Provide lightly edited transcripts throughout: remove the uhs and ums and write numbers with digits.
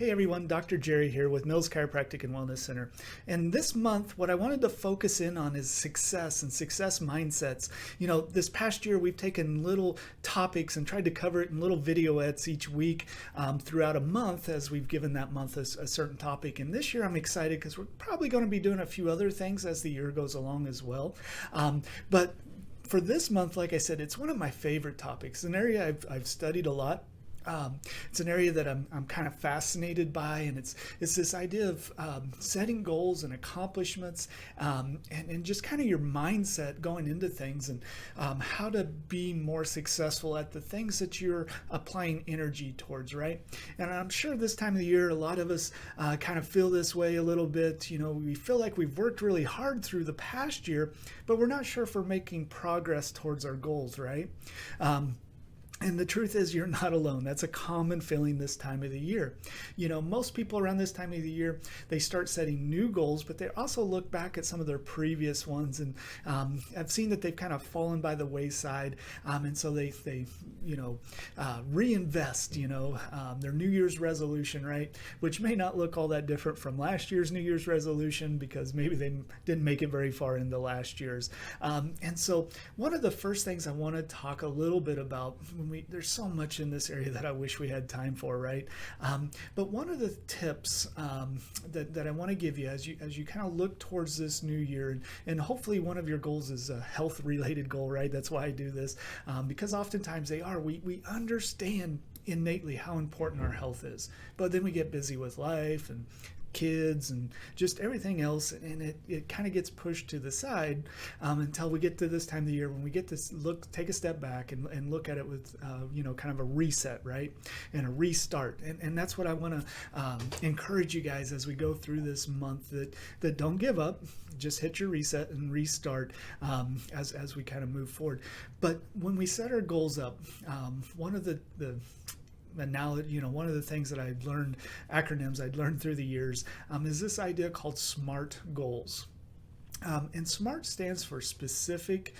Hey everyone, Dr. Jerry here with Mills Chiropractic and Wellness Center. And this month, what I wanted to focus in on is success and success mindsets. This past year, we've taken little topics and tried to cover it in little videoettes each week throughout a month as we've given that month a certain topic. And this year, I'm excited because we're probably going to be doing a few other things as the year goes along as well. But for this month, like I said, it's one of my favorite topics, an area I've studied a lot. It's an area that I'm kind of fascinated by, and it's this idea of setting goals and accomplishments, and just kind of your mindset going into things, and how to be more successful at the things that you're applying energy towards, right? And I'm sure this time of the year, a lot of us kind of feel this way a little bit. We feel like we've worked really hard through the past year, but we're not sure if we're making progress towards our goals, right? And the truth is, you're not alone. That's a common feeling this time of the year. Most people around this time of the year, they start setting new goals, but they also look back at some of their previous ones, and I've seen that they've kind of fallen by the wayside, and so they reinvest, their New Year's resolution, right? Which may not look all that different from last year's New Year's resolution because maybe they didn't make it very far into last year's. And so one of the first things I want to talk a little bit about, there's so much in this area that I wish we had time for, right? But one of the tips that I want to give you as you kind of look towards this new year, and hopefully one of your goals is a health-related goal, right? That's why I do this, because oftentimes they are. We understand innately how important our health is, but then we get busy with life and kids and just everything else, and it kind of gets pushed to the side until we get to this time of the year when we get to take a step back and look at it with kind of a reset, right, and a restart. And that's what I want to encourage you guys as we go through this month, that don't give up, just hit your reset and restart as we kind of move forward. But when we set our goals up, one of the analogy, one of the things that I've learned, acronyms I'd learned through the years, is this idea called SMART goals. And SMART stands for specific,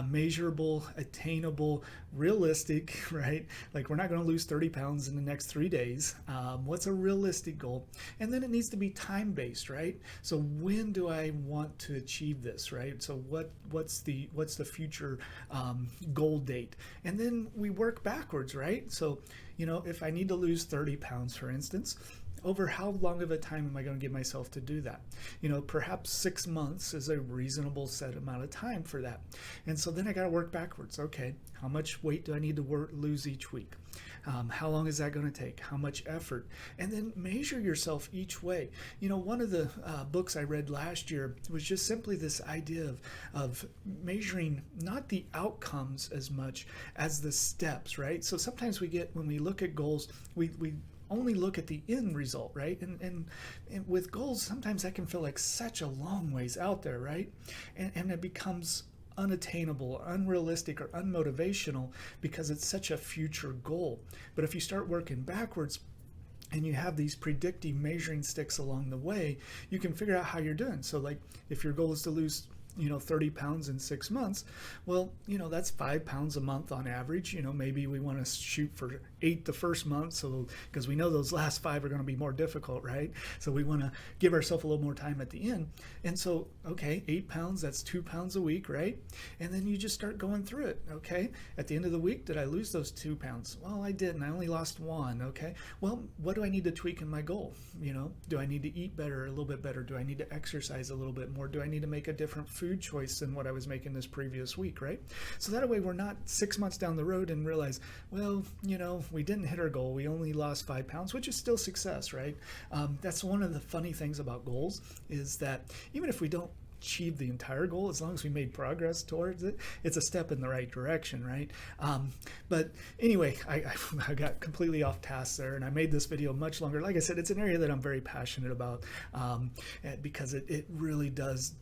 measurable, attainable, realistic, right? Like, we're not going to lose 30 pounds in the next 3 days. What's a realistic goal? And then it needs to be time-based, right? So when do I want to achieve this, right? So what's the future goal date? And then we work backwards, right? So, if I need to lose 30 pounds, for instance, over how long of a time am I going to give myself to do that? Perhaps 6 months is a reasonable set amount of time for that. And so then I got to work backwards. Okay, how much weight do I need to lose each week? How long is that going to take? How much effort? And then measure yourself each way. One of the books I read last year was just simply this idea of measuring not the outcomes as much as the steps, right? So sometimes when we look at goals, we only look at the end result, right? And with goals, sometimes that can feel like such a long ways out there, right? And it becomes unattainable, unrealistic, or unmotivational because it's such a future goal. But if you start working backwards and you have these predictive measuring sticks along the way, you can figure out how you're doing. So like, if your goal is to lose 30 pounds in 6 months, well, that's 5 pounds a month on average. Maybe we want to shoot for 8 the first month, so because we know those last 5 are going to be more difficult, right? So we want to give ourselves a little more time at the end. And so, okay, 8 pounds, that's 2 pounds a week, right? And then you just start going through it. Okay, at the end of the week, did I lose those 2 pounds? Well, I didn't. I only lost 1. Okay, well, what do I need to tweak in my goal? Do I need to eat better, a little bit better? Do I need to exercise a little bit more? Do I need to make a different food choice than what I was making this previous week, right? So that way we're not 6 months down the road and realize, well, we didn't hit our goal. We only lost 5 pounds, which is still success, right? That's one of the funny things about goals, is that even if we don't achieve the entire goal, as long as we made progress towards it, it's a step in the right direction, right? But anyway, I got completely off task there, and I made this video much longer. Like I said, it's an area that I'm very passionate about, because it really does,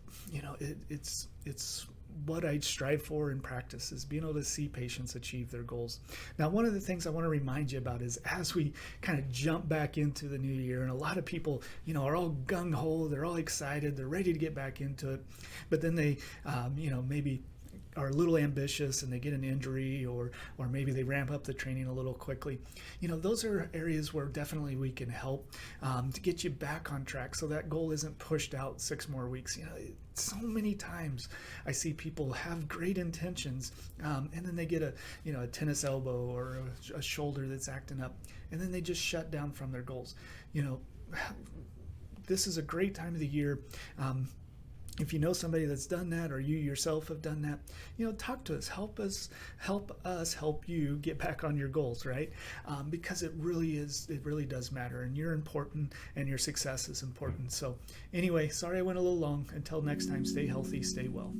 it's what I strive for in practice, is being able to see patients achieve their goals. Now, one of the things I want to remind you about is, as we kind of jump back into the new year, and a lot of people, are all gung-ho, they're all excited, they're ready to get back into it, but then they, maybe are a little ambitious and they get an injury, or maybe they ramp up the training a little quickly. Those are areas where definitely we can help to get you back on track so that goal isn't pushed out 6 more weeks. So many times I see people have great intentions, and then they get a tennis elbow or a shoulder that's acting up, and then they just shut down from their goals. This is a great time of the year. If you know somebody that's done that, or you yourself have done that, talk to us. Help us help you get back on your goals, right? Because it really does matter, and you're important, and your success is important. So anyway, sorry I went a little long. Until next time, stay healthy, stay well.